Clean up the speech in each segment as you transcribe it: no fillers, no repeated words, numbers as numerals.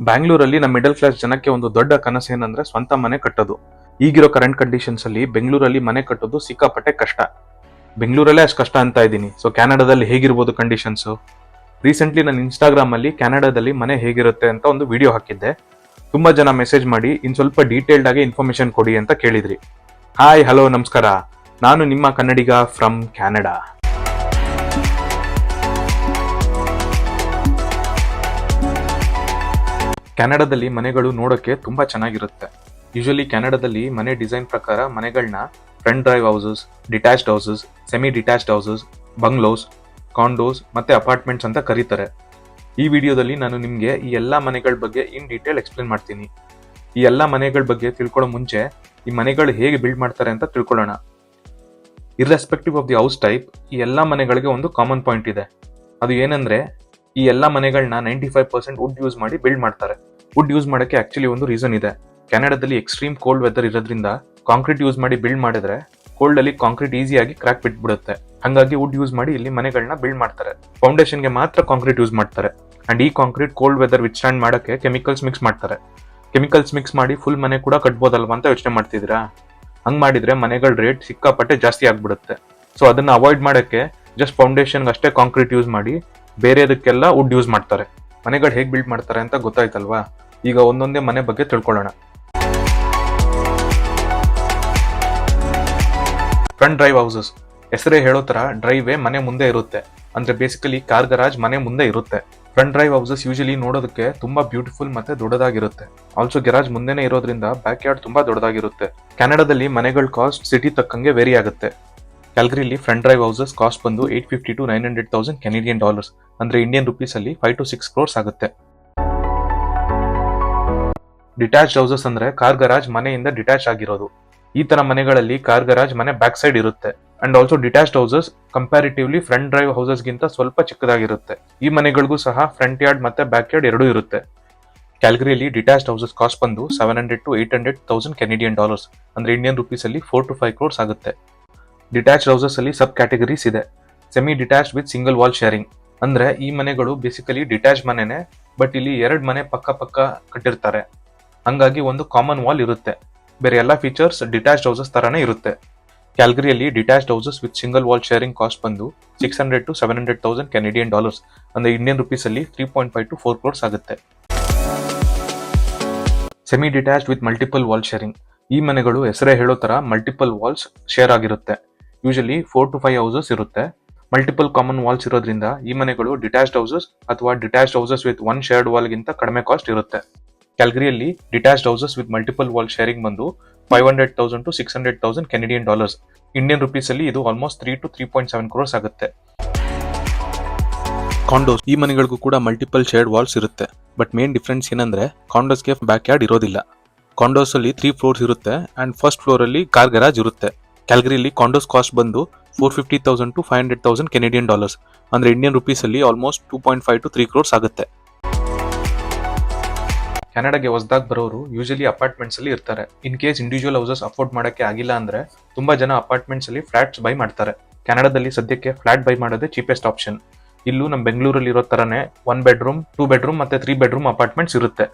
ಬ್ಯಾಂಗ್ಳೂರಲ್ಲಿ ನಮ್ಮ middle class ಜನಕ್ಕೆ ಒಂದು ದೊಡ್ಡ ಕನಸು ಏನಂದ್ರೆ ಸ್ವಂತ ಮನೆ ಕಟ್ಟೋದು. ಈಗಿರೋ ಕರೆಂಟ್ ಕಂಡೀಷನ್ಸ್ ಅಲ್ಲಿ ಬೆಂಗಳೂರಲ್ಲಿ ಮನೆ ಕಟ್ಟೋದು ಸಿಕ್ಕಾಪಟ್ಟೆ ಕಷ್ಟ. ಬೆಂಗಳೂರಲ್ಲೇ ಅಷ್ಟು ಕಷ್ಟ ಅಂತ ಇದ್ದೀನಿ. ಸೊ ಕ್ಯಾನಡಾದಲ್ಲಿ ಹೇಗಿರ್ಬೋದು ಕಂಡೀಷನ್ಸ್? ರೀಸೆಂಟ್ಲಿ ನಾನು ಇನ್ಸ್ಟಾಗ್ರಾಮ್ ಅಲ್ಲಿ ಕ್ಯಾನಡಾದಲ್ಲಿ ಮನೆ ಹೇಗಿರುತ್ತೆ ಅಂತ ಒಂದು ವಿಡಿಯೋ ಹಾಕಿದ್ದೆ. ತುಂಬಾ ಜನ ಮೆಸೇಜ್ ಮಾಡಿ ಇನ್ ಸ್ವಲ್ಪ ಡೀಟೇಲ್ಡ್ ಆಗಿ ಇನ್ಫಾರ್ಮೇಶನ್ ಕೊಡಿ ಅಂತ ಕೇಳಿದ್ರಿ. ಹಾಯ್, ಹಲೋ, ನಮಸ್ಕಾರ. ನಾನು ನಿಮ್ಮ ಕನ್ನಡಿಗ ಫ್ರಮ್ ಕ್ಯಾನಡಾ. ಕ್ಯಾನಡಾದಲ್ಲಿ ಮನೆಗಳು ನೋಡೋಕೆ ತುಂಬಾ ಚೆನ್ನಾಗಿರುತ್ತೆ. ಯೂಶಲಿ ಕ್ಯಾನಡಾದಲ್ಲಿ ಮನೆ ಡಿಸೈನ್ ಪ್ರಕಾರ ಮನೆಗಳನ್ನ front drive houses, detached houses, semi detached houses, bungalows, condos ಮತ್ತೆ ಅಪಾರ್ಟ್ಮೆಂಟ್ಸ್ ಅಂತ ಕರೀತಾರೆ. ಈ ವಿಡಿಯೋದಲ್ಲಿ ನಾನು ನಿಮಗೆ ಈ ಎಲ್ಲಾ ಮನೆಗಳ ಬಗ್ಗೆ ಇನ್ ಡೀಟೇಲ್ ಎಕ್ಸ್ಪ್ಲೇನ್ ಮಾಡ್ತೀನಿ. ಈ ಎಲ್ಲಾ ಮನೆಗಳ ಬಗ್ಗೆ ತಿಳ್ಕೊಳ್ಳೋ ಮುಂಚೆ ಈ ಮನೆಗಳು ಹೇಗೆ ಬಿಲ್ಡ್ ಮಾಡ್ತಾರೆ ಅಂತ ತಿಳ್ಕೊಳ್ಳೋಣ. Irrespective of the house type, ಈ ಎಲ್ಲಾ ಮನೆಗಳಿಗೆ ಒಂದು ಕಾಮನ್ ಪಾಯಿಂಟ್ ಇದೆ. ಅದು ಏನಂದ್ರೆ ಈ ಎಲ್ಲಾ ಮನೆಗಳನ್ನ 95% ವುಡ್ ಯೂಸ್ ಮಾಡಿ ಬಿಲ್ಡ್ ಮಾಡ್ತಾರೆ. ವುಡ್ ಯೂಸ್ ಮಾಡಕ್ಕೆ ಆಕ್ಚುಲಿ ಒಂದು ರೀಸನ್ ಇದೆ. ಕೆನಡಾದಲ್ಲಿ ಎಕ್ಸ್ಟ್ರೀಮ್ ಕೋಲ್ಡ್ ವೆದರ್ ಇರೋದ್ರಿಂದ ಕಾಂಕ್ರೀಟ್ ಯೂಸ್ ಮಾಡಿ ಬಿಲ್ಡ್ ಮಾಡಿದ್ರೆ ಕೋಲ್ಡ್ ಅಲ್ಲಿ ಕಾಂಕ್ರೀಟ್ ಈಸಿಯಾಗಿ ಕ್ರಾಕ್ ಬಿಟ್ಬಿಡುತ್ತೆ. ಹಾಗಾಗಿ ವುಡ್ ಯೂಸ್ ಮಾಡಿ ಇಲ್ಲಿ ಮನೆಗಳನ್ನ ಬಿಲ್ಡ್ ಮಾಡ್ತಾರೆ. ಫೌಂಡೇಶನ್ಗೆ ಮಾತ್ರ ಕಾಂಕ್ರೀಟ್ ಯೂಸ್ ಮಾಡ್ತಾರೆ. ಅಂಡ್ ಈ concrete cold weather withstand ಮಾಡಕ್ಕೆ ಕೆಮಿಕಲ್ಸ್ ಮಿಕ್ಸ್ ಮಾಡ್ತಾರೆ. ಕೆಮಿಕಲ್ಸ್ ಮಿಕ್ಸ್ ಮಾಡಿ ಫುಲ್ ಮನೆ ಕೂಡ ಕಟ್ಬೋದಲ್ವಾ ಅಂತ ಯೋಚನೆ ಮಾಡ್ತಿದ್ದೀರಾ? ಹಂಗ್ ಮಾಡಿದ್ರೆ ಮನೆಗಳ ರೇಟ್ ಸಿಕ್ಕಾಪಟ್ಟೆ ಜಾಸ್ತಿ ಆಗ್ಬಿಡುತ್ತೆ. ಸೊ ಅದನ್ನ ಅವಾಯ್ಡ್ ಮಾಡಕ್ಕೆ ಜಸ್ಟ್ ಫೌಂಡೇಶನ್ ಅಷ್ಟೇ ಕಾಂಕ್ರೀಟ್ ಯೂಸ್ ಮಾಡಿ ಬೇರೆದಕ್ಕೆಲ್ಲ ವುಡ್ ಯೂಸ್ ಮಾಡ್ತಾರೆ. ಮನೆಗಳು ಹೇಗೆ ಬಿಲ್ಡ್ ಮಾಡ್ತಾರೆ ಅಂತ ಗೊತ್ತಾಯ್ತಲ್ವಾ? ಈಗ ಒಂದೊಂದೇ ಮನೆ ಬಗ್ಗೆ ತಿಳ್ಕೊಳ್ಳೋಣ. ಫ್ರಂಟ್ ಡ್ರೈವ್ ಹೌಸಸ್, ಹೆಸರೇ ಹೇಳೋ ತರ ಡ್ರೈವೇ ಮನೆ ಮುಂದೆ ಇರುತ್ತೆ. ಅಂದ್ರೆ ಬೇಸಿಕಲಿ ಕಾರ್ ಗರಾಜ್ ಮನೆ ಮುಂದೆ ಇರುತ್ತೆ. ಫ್ರಂಟ್ ಡ್ರೈವ್ ಹೌಸಸ್ ಯೂಶಲಿ ನೋಡೋದಕ್ಕೆ ತುಂಬಾ ಬ್ಯೂಟಿಫುಲ್ ಮತ್ತೆ ದೊಡ್ಡದಾಗಿರುತ್ತೆ. ಆಲ್ಸೋ ಗೆರಾಜ್ ಮುಂದೆನೆ ಇರೋದ್ರಿಂದ ಬ್ಯಾಕ್ ಯಾರ್ಡ್ ತುಂಬಾ ದೊಡ್ಡದಾಗಿರುತ್ತೆ. ಕೆನಡಾದಲ್ಲಿ ಮನೆಗಳ ಕಾಸ್ಟ್ ಸಿಟಿ ತಕ್ಕಂಗೆ ವೇರಿ ಆಗುತ್ತೆ. ಕ್ಯಾಲ್ಗರಿಲಿ ಫ್ರಂಟ್ ಡ್ರೈವ್ ಹೌಸಸ್ ಕಾಸ್ಟ್ ಬಂದು $850,000 to $900,000 ಕೆನಡಿಯನ್ ಡಾಲರ್ಸ್, ಅಂದ್ರೆ ಇಂಡಿಯನ್ ರುಪೀಸ್ ಅಲ್ಲಿ 5 to 6 crores ಆಗುತ್ತೆ. ಡಿಟ್ಯಾಚ್ಡ್ ಹೌಸಸ್ ಅಂದ್ರೆ ಕಾರ್ ಗರಾಜ್ ಮನೆಯಿಂದ ಡಿಟ್ಯಾಚ್ ಆಗಿರೋದು. ಈ ತರ ಮನೆಗಳಲ್ಲಿ ಕಾರ್ ಗರಾಜ್ ಮನೆ ಬ್ಯಾಕ್ ಸೈಡ್ ಇರುತ್ತೆ. And also detached houses comparatively front drive houses ಗಿಂತ ಸ್ವಲ್ಪ ಚಿಕ್ಕದಾಗಿರುತ್ತೆ. ಈ ಮನೆಗಳಿಗೂ ಸಹ ಫ್ರಂಟ್ ಯಾರ್ಡ್ ಮತ್ತೆ ಬ್ಯಾಕ್ ಯಾರ್ಡ್ ಎರಡೂ ಇರುತ್ತೆ. ಕ್ಯಾಲ್ಗರಿಯಲ್ಲಿ ಡಿಟ್ಯಾಚ್ಡ್ ಹೌಸಸ್ ಕಾಸ್ಟ್ ಬಂದು $700,000 to $800,000 ಕೆನಡಿಯನ್ ಡಾಲರ್ಸ್, ಅಂದ್ರೆ ಇಂಡಿಯನ್ ರುಪೀಸ್ ಅಲ್ಲಿ 4 to 5 crores ಆಗುತ್ತೆ. ಡಿಟ್ಯಾಚ್ಡ್ ಹೌಸಸ್ ಅಲ್ಲಿ ಸಬ್ ಕ್ಯಾಟಗರೀಸ್ ಇದೆ. Semi detached with single wall sharing, ಅಂದ್ರೆ ಈ ಮನೆಗಳು ಬೇಸಿಕಲಿ ಡಿಟ್ಯಾಚ್ ಮನೆನೆ, ಬಟ್ ಇಲ್ಲಿ 2 ಮನೆ ಪಕ್ಕ ಪಕ್ಕ ಕಟ್ಟಿರ್ತಾರೆ. ಹಂಗಾಗಿ ಒಂದು ಕಾಮನ್ ವಾಲ್ ಇರುತ್ತೆ. ಬೇರೆ ಎಲ್ಲಾ ಫೀಚರ್ಸ್ ಡಿಟ್ಯಾಚ್ಡ್ ಹೌಸಸ್ ತರಾನೇ ಇರುತ್ತೆ. ಕ್ಯಾಲ್ಗರಿಯಲ್ಲಿ detached houses with single wall sharing cost ಬಂದು $600,000 to $700,000 ಕೆನಡಿಯನ್ ಡಾಲರ್ಸ್, ಅಂದ್ರೆ ಇಂಡಿಯನ್ ರುಪೀಸ್ ಅಲ್ಲಿ 3.5 to 4 crores ಆಗುತ್ತೆ. Semi detached with multiple wall sharing, ಈ ಮನೆಗಳು ಹೆಸರೇ ಹೇಳೋ ತರ ಮಲ್ಟಿಪಲ್ ವಾಲ್ಸ್ ಶೇರ್ ಆಗಿರುತ್ತೆ. ಯೂಶಲಿ 4 to 5 ಹೌಸಸ್ ಇರುತ್ತೆ. ಮಲ್ಟಿಪಲ್ ಕಾಮನ್ ವಾಲ್ಸ್ ಇರೋದ್ರಿಂದ ಈ ಮನೆಗಳು ಡಿಟ್ಯಾಚ್ಡ್ ಹೌಸಸ್ ಅಥವಾ detached houses with one shared wall ಗಿಂತ ಕಡಿಮೆ ಕಾಸ್ಟ್ ಇರುತ್ತೆ. ಕ್ಯಾಲ್ಗರಿಯಲ್ಲಿ detached houses with multiple wall sharing ಬಂದು $500,000 to $600,000 Canadian dollars, Indian rupees ಅಲ್ಲಿ ಇದು ಆಲ್ಮೋಸ್ಟ್ 3 to 3.7 crores ಆಗುತ್ತೆ. ಕಾಂಡೋಸ್, ಈ ಮನೆಗಳಿಗೂ ಕೂಡ ಮಲ್ಟಿಪಲ್ ಶೇರ್ಡ್ ವಾಲ್ಸ್ ಇರುತ್ತೆ. ಬಟ್ ಮೇನ್ ಡಿಫ್ರೆನ್ಸ್ ಏನಂದ್ರೆ ಕಾಂಡೋಸ್ಗೆ ಬ್ಯಾಕ್ ಯಾರ್ಡ್ ಇರೋದಿಲ್ಲ. ಕಾಂಡೋಸ್ ಅಲ್ಲಿ 3 floors ಇರುತ್ತೆ ಅಂಡ್ ಫಸ್ಟ್ ಫ್ಲೋರ್ ಅಲ್ಲಿ ಕಾರ್ ಗರಾಜ್ ಇರುತ್ತೆ. ಕ್ಯಾಲ್ಗರಿಯಲ್ಲಿ ಕಾಂಡೋಸ್ ಕಾಸ್ಟ್ ಬಂದು $450,000 to $500,000 ಕೆನಡಿಯನ್ ಡಾಲರ್ಸ್, ಅಂದ್ರೆ ಇಂಡಿಯನ್ ರುಪೀಸ್ ಅಲ್ಲಿ ಆಲ್ಮೋಸ್ಟ್ 2.5 to 3 crores ಆಗುತ್ತೆ. ಕೆನಡಾಗೆ ಹೊಸದಾಗಿ ಬರೋರು ಯೂಶಲಿ ಅಪಾರ್ಟ್ಮೆಂಟ್ಸ್ ಅಲ್ಲಿ ಇರ್ತಾರೆ. In case individual houses afford ಮಾಡಕ್ಕೆ ಆಗಿಲ್ಲ ಅಂದ್ರೆ ತುಂಬಾ ಜನ ಅಪಾರ್ಟ್ಮೆಂಟ್ಸ್ ಅಲ್ಲಿ ಫ್ಲಾಟ್ಸ್ ಬೈ ಮಾಡ್ತಾರೆ. ಕೆನಡಾದಲ್ಲಿ ಸದ್ಯಕ್ಕೆ ಫ್ಲಾಟ್ ಬೈ ಮಾಡೋದೇ ಚೀಪೆಸ್ಟ್ ಆಪ್ಷನ್. ಇಲ್ಲೂ ನಮ್ಮ ಬೆಂಗಳೂರಲ್ಲಿ ಇರೋ ತರನೇ 1 bedroom, 2 bedroom ಮತ್ತೆ 3 bedroom ಅಪಾರ್ಟ್ಮೆಂಟ್ಸ್ ಇರುತ್ತೆ.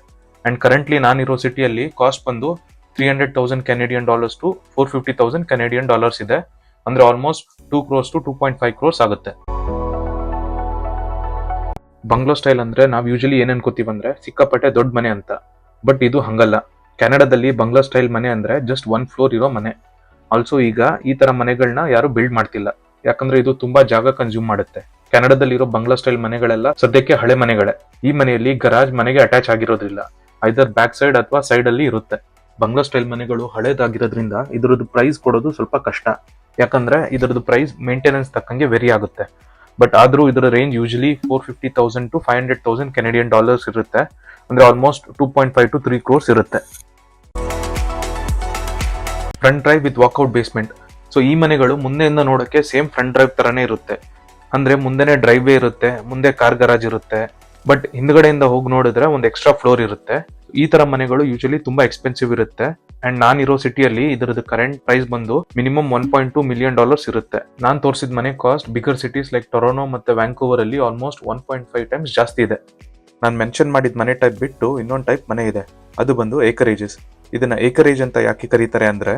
ಅಂಡ್ ಕರೆಂಟ್ಲಿ ನಾನಿರೋ ಸಿಟಿಯಲ್ಲಿ ಕಾಸ್ಟ್ ಬಂದು $300,000 Canadian dollars to $450,000 Canadian dollars ಇದೆ, ಅಂದ್ರೆ ಆಲ್ಮೋಸ್ಟ್ 2 crores to 2.5 crores ಆಗುತ್ತೆ. ಬಂಗ್ಲೋ ಸ್ಟೈಲ್ ಅಂದ್ರೆ ನಾವ್ ಯೂಶಲಿ ಏನ್ ಅನ್ಕೋತೀವಿ ಅಂದ್ರೆ ಸಿಕ್ಕಾಪಟ್ಟೆ ದೊಡ್ಡ ಮನೆ ಅಂತ. ಬಟ್ ಇದು ಹಂಗಲ್ಲ. ಕೆನಡಾದಲ್ಲಿ ಬಂಗ್ಲೋ ಸ್ಟೈಲ್ ಮನೆ ಅಂದ್ರೆ ಜಸ್ಟ್ 1 floor ಇರೋ ಮನೆ. ಆಲ್ಸೋ ಈಗ ಈ ತರ ಮನೆಗಳನ್ನ ಯಾರು ಬಿಲ್ಡ್ ಮಾಡ್ತಿಲ್ಲ, ಯಾಕಂದ್ರೆ ಇದು ತುಂಬಾ ಜಾಗ ಕನ್ಸ್ಯೂಮ್ ಮಾಡುತ್ತೆ. ಕೆನಡಾದಲ್ಲಿರೋ ಬಂಗ್ಲೋ ಸ್ಟೈಲ್ ಮನೆಗಳೆಲ್ಲ ಸದ್ಯಕ್ಕೆ ಹಳೆ ಮನೆಗಳೇ. ಈ ಮನೆಯಲ್ಲಿ ಗರಾಜ್ ಮನೆಗೆ ಅಟ್ಯಾಚ್ ಆಗಿರೋದ್ರಿಲ್ಲ, ಐದರ್ ಬ್ಯಾಕ್ ಸೈಡ್ ಅಥವಾ ಸೈಡ್ ಅಲ್ಲಿ ಇರುತ್ತೆ. ಬಂಗ್ಲೋ ಸ್ಟೈಲ್ ಮನೆಗಳು ಹಳೇದಾಗಿರೋದ್ರಿಂದ ಇದ್ರದ್ದು ಪ್ರೈಸ್ ಕೊಡೋದು ಸ್ವಲ್ಪ ಕಷ್ಟ, ಯಾಕಂದ್ರೆ ಇದ್ರದ್ದು ಪ್ರೈಸ್ ಮೇಂಟೆನೆನ್ಸ್ ತಕ್ಕಂಗೆ ವೇರಿ ಆಗುತ್ತೆ. ಬಟ್ ಆದ್ರೂ ಇದರ range usually $450,000 to $500,000 Canadian dollars ಇರುತ್ತೆ, ಅಂದ್ರೆ ಆಲ್ಮೋಸ್ಟ್ 2.5 to 3 crores ಇರುತ್ತೆ. Front drive with walkout basement, so ಈ ಮನೆಗಳು ಮುಂದೆಯಿಂದ ನೋಡಕ್ಕೆ ಸೇಮ್ ಫ್ರಂಟ್ ಡ್ರೈವ್ ತರಾನೇ ಇರುತ್ತೆ. ಅಂದ್ರೆ ಮುಂದೆನೆ ಡ್ರೈವ್ ವೇ ಇರುತ್ತೆ, ಮುಂದೆ ಕಾರ್ ಗರಾಜ್ ಇರುತ್ತೆ, ಬಟ್ ಹಿಂದ್ಗಡೆಯಿಂದ ಹೋಗಿ ನೋಡಿದ್ರೆ ಒಂದು ಎಕ್ಸ್ಟ್ರಾ ಫ್ಲೋರ್ ಇರುತ್ತೆ. ಈ ತರ ಮನೆಗಳು ಯೂಶಲಿ ತುಂಬಾ ಎಕ್ಸ್ಪೆನ್ಸಿವ್ ಇರುತ್ತೆ. ಅಂಡ್ ನಾನಿರೋ ಸಿಟಿಯಲ್ಲಿ ಇದರದ್ದು ಕರೆಂಟ್ ಪ್ರೈಸ್ ಬಂದು ಮಿನಿಮಮ್ $1.2 million ಇರುತ್ತೆ. ನಾನ್ ತೋರಿಸಿದ ಮನೆ cost bigger cities like Toronto ಮತ್ತೆ ವ್ಯಾಂಕೂವರ್ ಅಲ್ಲಿ ಆಲ್ಮೋಸ್ಟ್ 1.5 times ಜಾಸ್ತಿ ಇದೆ. ನಾನು ಮೆನ್ಷನ್ ಮಾಡಿದ ಮನೆ ಟೈಪ್ ಬಿಟ್ಟು ಇನ್ನೊಂದು ಟೈಪ್ ಮನೆ ಇದೆ, ಅದು ಬಂದು ಏಕರೇಜಸ್. ಇದನ್ನ ಏಕರೇಜ್ ಅಂತ ಯಾಕೆ ಕರೀತಾರೆ ಅಂದ್ರೆ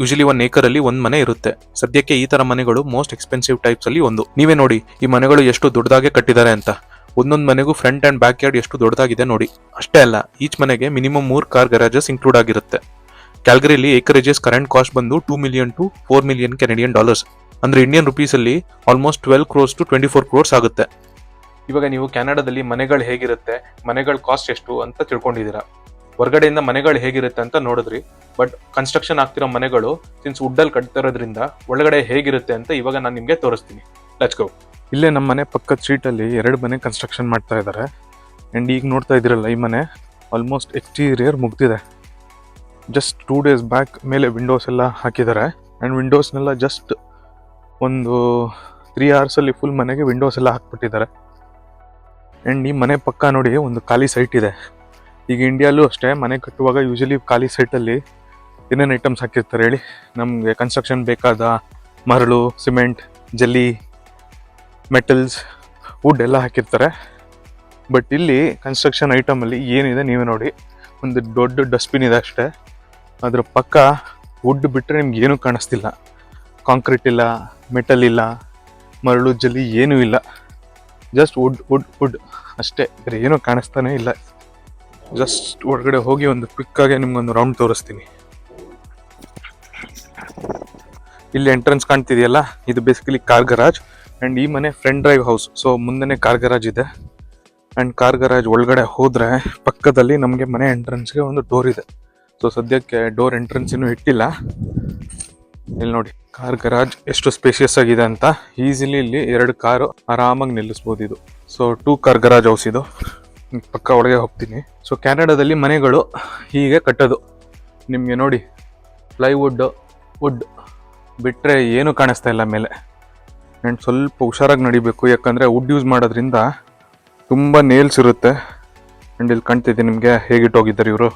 ಯೂಶಲಿ 1 acre ಅಲ್ಲಿ ಒಂದು ಮನೆ ಇರುತ್ತೆ. ಸದ್ಯಕ್ಕೆ ಈ ತರ ಮನೆಗಳು ಮೋಸ್ಟ್ ಎಕ್ಸ್ಪೆನ್ಸಿವ್ ಟೈಪ್ಸ್ ಅಲ್ಲಿ ಒಂದು. ನೀವೇ ನೋಡಿ ಈ ಮನೆಗಳು ಎಷ್ಟು ದೊಡ್ಡದಾಗೆ ಕಟ್ಟಿದ್ದಾರೆ ಅಂತ. ಒಂದೊಂದು ಮನೆಗೂ ಫ್ರಂಟ್ ಅಂಡ್ ಬ್ಯಾಕ್ ಯಾರ್ಡ್ ಎಷ್ಟು ದೊಡ್ಡದಾಗಿದೆ ನೋಡಿ. ಅಷ್ಟೇ ಅಲ್ಲ, ಈಚ್ ಮನೆಗೆ ಮಿನಿಮಮ್ 3 ಕಾರ್ ಗರಾಜಸ್ ಇನ್ಕ್ಲೂಡ್ ಆಗಿರುತ್ತೆ. ಕ್ಯಾಲ್ಗರಿಲಿ ಏಕರೇಜಸ್ ಕರೆಂಟ್ ಕಾಸ್ಟ್ ಬಂದು $2 million to $4 million Canadian dollars. ಅಂದ್ರೆ ಇಂಡಿಯನ್ ರುಪೀಸ್ ಅಲ್ಲಿ ಆಲ್ಮೋಸ್ಟ್ 12 crores to 24 crores ಆಗುತ್ತೆ. ಇವಾಗ ನೀವು ಕೆನಡಾದಲ್ಲಿ ಮನೆಗಳು ಹೇಗಿರುತ್ತೆ, ಮನೆಗಳ ಕಾಸ್ಟ್ ಎಷ್ಟು ಅಂತ ತಿಳ್ಕೊಂಡಿದ್ದೀರಾ. ಹೊರಗಡೆಯಿಂದ ಮನೆಗಳು ಹೇಗಿರುತ್ತೆ ಅಂತ ನೋಡಿದ್ರಿ. ಬಟ್ ಕನ್ಸ್ಟ್ರಕ್ಷನ್ ಆಗ್ತಿರೋ ಮನೆಗಳು ಸಿನ್ಸ್ ವುಡ್ಡಲ್ಲಿ ಕಟ್ತಿರೋದ್ರಿಂದ ಒಳಗಡೆ ಹೇಗಿರುತ್ತೆ ಅಂತ ಇವಾಗ ನಾನು ನಿಮಗೆ ತೋರಿಸ್ತೀನಿ. Let's go. ಇಲ್ಲೇ ನಮ್ಮ ಮನೆ ಪಕ್ಕದ ಸ್ಟ್ರೀಟಲ್ಲಿ 2 ಮನೆ ಕನ್ಸ್ಟ್ರಕ್ಷನ್ ಮಾಡ್ತಾ ಇದ್ದಾರೆ. ಆ್ಯಂಡ್ ಈಗ ನೋಡ್ತಾ ಇದ್ದೀರಲ್ಲ, ಈ ಮನೆ ಆಲ್ಮೋಸ್ಟ್ ಎಕ್ಸ್ಟೀರಿಯರ್ ಮುಗ್ದಿದೆ. ಜಸ್ಟ್ 2 days ಬ್ಯಾಕ್ ಮೇಲೆ ವಿಂಡೋಸ್ ಎಲ್ಲ ಹಾಕಿದ್ದಾರೆ. ಆ್ಯಂಡ್ ವಿಂಡೋಸ್ನೆಲ್ಲ ಜಸ್ಟ್ ಒಂದು 3 hours ಅಲ್ಲಿ ಫುಲ್ ಮನೆಗೆ ವಿಂಡೋಸ್ ಎಲ್ಲ ಹಾಕ್ಬಿಟ್ಟಿದ್ದಾರೆ. ಆ್ಯಂಡ್ ಈ ಮನೆ ಪಕ್ಕ ನೋಡಿ ಒಂದು ಖಾಲಿ ಸೈಟ್ ಇದೆ. ಈಗ ಇಂಡಿಯಾಲೂ ಅಷ್ಟೇ ಮನೆ ಕಟ್ಟುವಾಗ ಯೂಶಲಿ ಖಾಲಿ ಸೈಟಲ್ಲಿ ಏನೇನು ಐಟಮ್ಸ್ ಹಾಕಿರ್ತಾರೆ ಹೇಳಿ. ನಮಗೆ ಕನ್ಸ್ಟ್ರಕ್ಷನ್ ಬೇಕಾದ ಮರಳು, ಸಿಮೆಂಟ್, ಜಲ್ಲಿ, ಮೆಟಲ್ಸ್, ವುಡ್ ಎಲ್ಲ ಹಾಕಿರ್ತಾರೆ. ಬಟ್ ಇಲ್ಲಿ ಕನ್ಸ್ಟ್ರಕ್ಷನ್ ಐಟಮಲ್ಲಿ ಏನಿದೆ ನೀವೇ ನೋಡಿ. ಒಂದು ದೊಡ್ಡ ಡಸ್ಟ್ಬಿನ್ ಇದೆ ಅಷ್ಟೇ. ಅದ್ರ ಪಕ್ಕ ವುಡ್ ಬಿಟ್ಟರೆ ನಿಮ್ಗೆ ಏನೂ ಕಾಣಿಸ್ತಿಲ್ಲ. ಕಾಂಕ್ರೀಟ್ ಇಲ್ಲ, ಮೆಟಲ್ ಇಲ್ಲ, ಮರಳು, ಜಲ್ಲಿ ಏನೂ ಇಲ್ಲ. ಜಸ್ಟ್ ವುಡ್ ವುಡ್ ವುಡ್ ಅಷ್ಟೇ, ಬೇರೆ ಏನೂ ಕಾಣಿಸ್ತಾನೆ ಇಲ್ಲ. ಜಸ್ಟ್ ಹೊರಗಡೆ ಹೋಗಿ ಒಂದು ಕ್ವಿಕ್ಕಾಗಿ ನಿಮ್ಗೊಂದು ರೌಂಡ್ ತೋರಿಸ್ತೀನಿ. ಇಲ್ಲಿ ಎಂಟ್ರೆನ್ಸ್ ಕಾಣ್ತಿದೆಯಲ್ಲ, ಇದು ಬೇಸಿಕಲಿ ಕಾರ್ ಗರಾಜ್. ಆ್ಯಂಡ್ ಈ ಮನೆ ಫ್ರಂಟ್ ಡ್ರೈವ್ ಹೌಸ್. ಸೊ ಮುಂದೆನೇ ಕಾರ್ ಗರಾಜ್ ಇದೆ. ಆ್ಯಂಡ್ ಕಾರ್ ಗರಾಜ್ ಒಳಗಡೆ ಹೋದರೆ ಪಕ್ಕದಲ್ಲಿ ನಮಗೆ ಮನೆ ಎಂಟ್ರೆನ್ಸ್ಗೆ ಒಂದು ಡೋರ್ ಇದೆ. ಸೊ ಸದ್ಯಕ್ಕೆ ಡೋರ್ ಎಂಟ್ರೆನ್ಸ್ ಇನ್ನೂ ಇಟ್ಟಿಲ್ಲ. ಇಲ್ಲಿ ನೋಡಿ ಕಾರ್ ಗರಾಜ್ ಎಷ್ಟು ಸ್ಪೇಷಿಯಸ್ ಆಗಿದೆ ಅಂತ. ಈಸಿಲಿ ಇಲ್ಲಿ 2 ಕಾರು ಆರಾಮಾಗಿ ನಿಲ್ಲಿಸ್ಬೋದು ಇದು. ಸೊ 2 ಕಾರ್ ಗರಾಜ್ ಹೌಸ್ ಇದು. ಪಕ್ಕ ಒಳಗೆ ಹೋಗ್ತೀನಿ. ಸೊ ಕ್ಯಾನಡಾದಲ್ಲಿ ಮನೆಗಳು ಹೀಗೆ ಕಟ್ಟೋದು. ನಿಮಗೆ ನೋಡಿ ಪ್ಲೈವುಡ್, ವುಡ್ ಬಿಟ್ಟರೆ ಏನೂ ಕಾಣಿಸ್ತಾ ಇಲ್ಲ ಮೇಲೆ. ಆ್ಯಂಡ್ ಸ್ವಲ್ಪ ಹುಷಾರಾಗಿ ನಡಿಬೇಕು, ಯಾಕಂದರೆ ವುಡ್ ಯೂಸ್ ಮಾಡೋದ್ರಿಂದ ತುಂಬ ನೇಲ್ಸ್ ಇರುತ್ತೆ. ಆ್ಯಂಡ್ ಇಲ್ಲಿ ಕಾಣ್ತಿದ್ದೆ ನಿಮಗೆ ಹೇಗಿಟ್ಟೋಗಿದ್ದಾರೆ ಇವರು.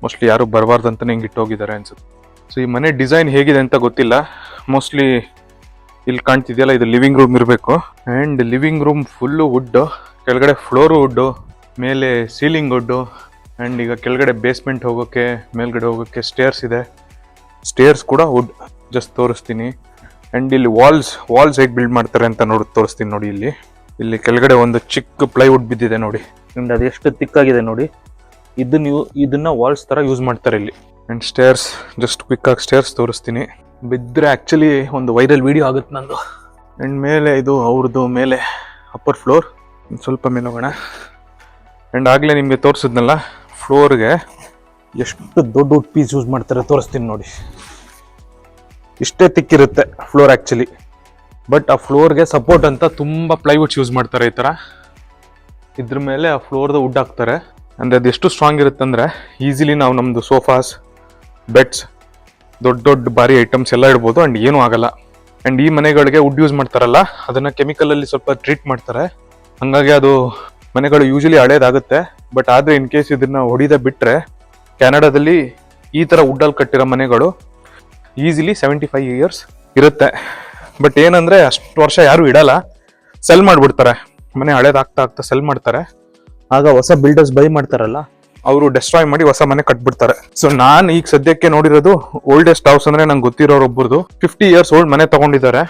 ಮೋಸ್ಟ್ಲಿ ಯಾರು ಬರಬಾರ್ದಂತಲೇ ಹಿಂಗೆ ಇಟ್ಟೋಗಿದ್ದಾರೆ ಅನ್ಸುತ್ತೆ. ಸೊ ಈ ಮನೆ ಡಿಸೈನ್ ಹೇಗಿದೆ ಅಂತ ಗೊತ್ತಿಲ್ಲ. ಮೋಸ್ಟ್ಲಿ ಇಲ್ಲಿ ಕಾಣ್ತಿದೆಯಲ್ಲ, ಇದು ಲಿವಿಂಗ್ ರೂಮ್ ಇರಬೇಕು. And living room full wood, ಕೆಳಗಡೆ ಫ್ಲೋರು ವುಡ್ಡು, ಮೇಲೆ ಸೀಲಿಂಗ್ ವುಡ್ಡು. ಆ್ಯಂಡ್ ಈಗ ಕೆಳಗಡೆ ಬೇಸ್ಮೆಂಟ್ ಹೋಗೋಕ್ಕೆ, ಮೇಲ್ಗಡೆ ಹೋಗೋಕ್ಕೆ ಸ್ಟೇರ್ಸ್ ಇದೆ. ಸ್ಟೇರ್ಸ್ ಕೂಡ ವುಡ್. ಜಸ್ಟ್ ತೋರಿಸ್ತೀನಿ. ಆ್ಯಂಡ್ ಇಲ್ಲಿ ವಾಲ್ಸ್ ಹೇಗೆ ಬಿಲ್ಡ್ ಮಾಡ್ತಾರೆ ಅಂತ ತೋರಿಸ್ತೀನಿ ನೋಡಿ. ಇಲ್ಲಿ ಕೆಳಗಡೆ ಒಂದು ಚಿಕ್ಕ ಪ್ಲೈವುಡ್ ಬಿದ್ದಿದೆ ನೋಡಿ. ಆ್ಯಂಡ್ ಅದು ಎಷ್ಟು ತಿಕ್ಕಾಗಿದೆ ನೋಡಿ. ಇದನ್ನ ವಾಲ್ಸ್ ಥರ ಯೂಸ್ ಮಾಡ್ತಾರೆ ಇಲ್ಲಿ. ಆ್ಯಂಡ್ ಸ್ಟೇರ್ಸ್, ಜಸ್ಟ್ ಕ್ವಿಕ್ಕಾಗಿ ಸ್ಟೇರ್ಸ್ ತೋರಿಸ್ತೀನಿ. ಬಿದ್ದರೆ ಆ್ಯಕ್ಚುಲಿ ಒಂದು ವೈರಲ್ ವಿಡಿಯೋ ಆಗುತ್ತೆ ನಂದು. ಆ್ಯಂಡ್ ಮೇಲೆ ಇದು ಅವ್ರದ್ದು ಮೇಲೆ ಅಪ್ಪರ್ ಫ್ಲೋರ್. ಸ್ವಲ್ಪ ಮೇಲೆ ಹೋಗೋಣ. ಆ್ಯಂಡ್ ಆಗಲೇ ನಿಮಗೆ ತೋರಿಸಿದ್ನಲ್ಲ ಫ್ಲೋರ್ಗೆ ಎಷ್ಟು ದೊಡ್ಡ ಪೀಸ್ ಯೂಸ್ ಮಾಡ್ತಾರೆ ತೋರಿಸ್ತೀನಿ ನೋಡಿ. ಇಷ್ಟೇ ತಿಕ್ಕಿರುತ್ತೆ ಫ್ಲೋರ್ ಆ್ಯಕ್ಚುಲಿ. ಬಟ್ ಆ ಫ್ಲೋರ್ಗೆ ಸಪೋರ್ಟ್ ಅಂತ ತುಂಬ ಪ್ಲೈವುಡ್ಸ್ ಯೂಸ್ ಮಾಡ್ತಾರೆ ಈ ಥರ. ಇದ್ರ ಮೇಲೆ ಆ ಫ್ಲೋರ್ದು ವುಡ್ ಹಾಕ್ತಾರೆ. ಅಂದರೆ ಅದು ಎಷ್ಟು ಸ್ಟ್ರಾಂಗ್ ಇರುತ್ತೆ ಅಂದರೆ ಈಸಿಲಿ ನಾವು ನಮ್ಮದು ಸೋಫಾಸ್, ಬೆಡ್ಸ್, ದೊಡ್ಡ ಭಾರಿ ಐಟಮ್ಸ್ ಎಲ್ಲ ಇಡ್ಬೋದು. ಆ್ಯಂಡ್ ಏನೂ ಆಗಲ್ಲ. ಆ್ಯಂಡ್ ಈ ಮನೆಗಳಿಗೆ ವುಡ್ ಯೂಸ್ ಮಾಡ್ತಾರಲ್ಲ, ಅದನ್ನು ಕೆಮಿಕಲಲ್ಲಿ ಸ್ವಲ್ಪ ಟ್ರೀಟ್ ಮಾಡ್ತಾರೆ. ಹಾಗಾಗಿ ಅದು ಮನೆಗಳು ಯೂಶಲಿ ಹಳೇದಾಗುತ್ತೆ. ಬಟ್ ಆದರೆ ಇನ್ ಕೇಸ್ ಇದನ್ನ ಹೊಡಿದ ಬಿಟ್ಟರೆ ಕ್ಯಾನಡಾದಲ್ಲಿ ಈ ಥರ ವುಡ್ಡಲ್ಲಿ ಕಟ್ಟಿರೋ ಮನೆಗಳು ಈಸಿಲಿ 75 years ಇರುತ್ತೆ. ಬಟ್ ಏನಂದರೆ ಅಷ್ಟು ವರ್ಷ ಯಾರೂ ಇಡಲ್ಲ, ಸೆಲ್ ಮಾಡಿಬಿಡ್ತಾರೆ. ಮನೆ ಹಳೇದಾಗ್ತಾ ಸೆಲ್ ಮಾಡ್ತಾರೆ. ಆಗ ಹೊಸ ಬಿಲ್ಡರ್ಸ್ ಬೈ ಮಾಡ್ತಾರಲ್ಲ, ಅವರು ಡೆಸ್ಟ್ರಾಯ್ ಮಾಡಿ ಹೊಸ ಮನೆ ಕಟ್ಬಿಡ್ತಾರೆ. ಸೊ ನಾನು ಈಗ ಸದ್ಯಕ್ಕೆ ನೋಡಿರೋದು ಓಲ್ಡೆಸ್ಟ್ ಹೌಸ್ ಅಂದರೆ ನಂಗೆ ಗೊತ್ತಿರೋರೊಬ್ಬರದು 50 years ಓಲ್ಡ್ ಮನೆ ತಗೊಂಡಿದ್ದಾರೆ.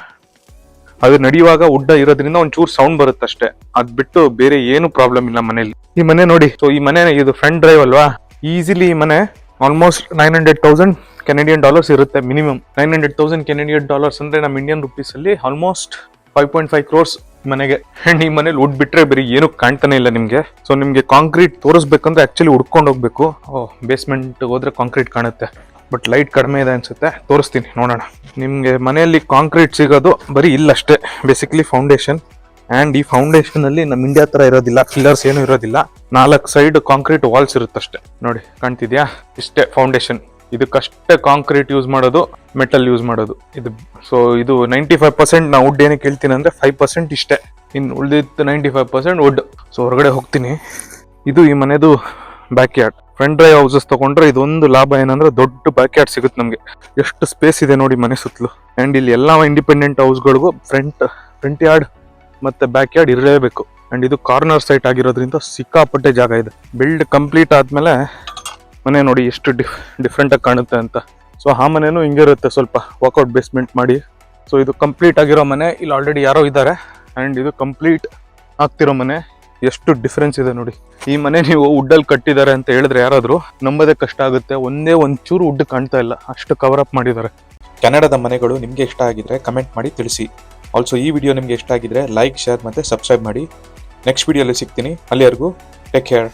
ಅದು ನಡೆಯುವಾಗ ವುಡ್ ಇರೋದ್ರಿಂದ ಒಂಚೂರು ಸೌಂಡ್ ಬರುತ್ತೆ ಅಷ್ಟೇ. ಅದ್ ಬಿಟ್ಟು ಬೇರೆ ಏನು ಪ್ರಾಬ್ಲಮ್ ಇಲ್ಲ ಮನೇಲಿ. ಈ ಮನೆ ನೋಡಿ. ಸೊ ಈ ಮನೆ ಇದು ಫ್ರಂಟ್ ಡ್ರೈವ್ ಅಲ್ವಾ. ಈಸಿಲಿ ಈ ಮನೆ ಆಲ್ಮೋಸ್ಟ್ $900,000 Canadian dollars ಇರುತ್ತೆ ಮಿನಿಮಮ್. $900,000 Canadian dollars ಅಂದ್ರೆ ನಮ್ಮ ಇಂಡಿಯನ್ ರುಪೀಸ್ ಅಲ್ಲಿ ಆಲ್ಮೋಸ್ಟ್ 5.5 crores ಮನೆಗೆ. ಅಂಡ್ ಈ ಮನೇಲಿ ವುಡ್ ಬಿಟ್ರೆ ಬೇರೆ ಏನು ಕಾಣ್ತಾನೆ ಇಲ್ಲ ನಿಮ್ಗೆ. ಸೊ ನಿಮ್ಗೆ ಕಾಂಕ್ರೀಟ್ ತೋರಿಸ್ಬೇಕಂದ್ರೆ ಆಕ್ಚುಲಿ ಹುಡ್ಕೊಂಡು ಹೋಗ್ಬೇಕು. ಬೇಸ್ಮೆಂಟ್ ಹೋದ್ರೆ ಕಾಂಕ್ರೀಟ್ ಕಾಣುತ್ತೆ. ಬಟ್ ಲೈಟ್ ಕಡಿಮೆ ಇದೆ ಅನ್ಸುತ್ತೆ, ತೋರಿಸ್ತೀನಿ ನೋಡೋಣ. ನಿಮಗೆ ಮನೆಯಲ್ಲಿ ಕಾಂಕ್ರೀಟ್ ಸಿಗೋದು ಬರೀ ಇಲ್ಲಷ್ಟೇ, ಬೇಸಿಕಲಿ ಫೌಂಡೇಶನ್. ಆ್ಯಂಡ್ ಈ ಫೌಂಡೇಶನ್ ಅಲ್ಲಿ ನಮ್ಮ ಇಂಡಿಯಾ ಥರ ಇರೋದಿಲ್ಲ, ಪಿಲ್ಲರ್ಸ್ ಏನೂ ಇರೋದಿಲ್ಲ. 4 ಸೈಡ್ ಕಾಂಕ್ರೀಟ್ ವಾಲ್ಸ್ ಇರುತ್ತಷ್ಟೇ ನೋಡಿ, ಕಾಣ್ತಿದ್ಯಾ? ಇಷ್ಟೇ ಫೌಂಡೇಶನ್. ಇದಕ್ಕಷ್ಟೇ ಕಾಂಕ್ರೀಟ್ ಯೂಸ್ ಮಾಡೋದು, ಮೆಟಲ್ ಯೂಸ್ ಮಾಡೋದು ಇದು. ಸೊ ಇದು 95% ನಾ ವುಡ್ ಏನಕ್ಕೆ ಹೇಳ್ತೀನಿ ಅಂದರೆ 5% ಇಷ್ಟೇ, ಇನ್ನು ಉಳಿದಿತ್ತು 95% ವುಡ್. ಸೊ ಹೊರಗಡೆ ಹೋಗ್ತೀನಿ. ಇದು ಈ ಮನೆದು back yard. Front drive houses ತಗೊಂಡ್ರೆ ಇದೊಂದು ಲಾಭ ಏನಂದ್ರೆ ದೊಡ್ಡ ಬ್ಯಾಕ್ ಯಾರ್ಡ್ ಸಿಗುತ್ತೆ ನಮಗೆ. ಎಷ್ಟು ಸ್ಪೇಸ್ ಇದೆ ನೋಡಿ ಮನೆ ಸುತ್ತಲೂ. ಆ್ಯಂಡ್ ಇಲ್ಲಿ ಎಲ್ಲ ಇಂಡಿಪೆಂಡೆಂಟ್ ಹೌಸ್ಗಳಿಗೂ ಫ್ರಂಟ್ ಯಾರ್ಡ್ ಮತ್ತೆ ಬ್ಯಾಕ್ ಯಾರ್ಡ್ ಇರಲೇಬೇಕು. ಆ್ಯಂಡ್ ಇದು ಕಾರ್ನರ್ ಸೈಟ್ ಆಗಿರೋದ್ರಿಂದ ಸಿಕ್ಕಾಪಟ್ಟೆ ಜಾಗ ಇದೆ. ಬಿಲ್ಡ್ ಕಂಪ್ಲೀಟ್ ಆದಮೇಲೆ ಮನೆ ನೋಡಿ ಎಷ್ಟು ಡಿಫ್ರೆಂಟಾಗಿ ಕಾಣುತ್ತೆ ಅಂತ. ಸೊ ಆ ಮನೆಯೂ ಹಿಂಗೆ ಇರುತ್ತೆ, ಸ್ವಲ್ಪ ವಾಕೌಟ್ ಬೇಸ್ಮೆಂಟ್ ಮಾಡಿ. ಸೊ ಇದು ಕಂಪ್ಲೀಟ್ ಆಗಿರೋ ಮನೆ, ಇಲ್ಲಿ ಆಲ್ರೆಡಿ ಯಾರೋ ಇದ್ದಾರೆ. ಆ್ಯಂಡ್ ಇದು ಕಂಪ್ಲೀಟ್ ಆಗ್ತಿರೋ ಮನೆ, ಎಷ್ಟು ಡಿಫ್ರೆನ್ಸ್ ಇದೆ ನೋಡಿ. ಈ ಮನೆ ನೀವು ವುಡ್ಡಲ್ಲಿ ಕಟ್ಟಿದ್ದಾರೆ ಅಂತ ಹೇಳಿದ್ರೆ ಯಾರಾದರೂ ನಂಬೋದೇ ಕಷ್ಟ ಆಗುತ್ತೆ. ಒಂಚೂರು ವುಡ್ ಕಾಣ್ತಾ ಇಲ್ಲ, ಅಷ್ಟು ಕವರ್ ಅಪ್ ಮಾಡಿದ್ದಾರೆ. ಕೆನಡಾದ ಮನೆಗಳು ನಿಮಗೆ ಇಷ್ಟ ಆಗಿದ್ರೆ ಕಮೆಂಟ್ ಮಾಡಿ ತಿಳಿಸಿ. ಆಲ್ಸೋ ಈ ವಿಡಿಯೋ ನಿಮಗೆ ಇಷ್ಟ ಆಗಿದ್ರೆ ಲೈಕ್, ಶೇರ್ ಮತ್ತು ಸಬ್ಸ್ಕ್ರೈಬ್ ಮಾಡಿ. ನೆಕ್ಸ್ಟ್ ವಿಡಿಯೋಲಿ ಸಿಗ್ತೀನಿ. ಅಲ್ಲಿವರೆಗೂ ಟೇಕ್ ಕೇರ್.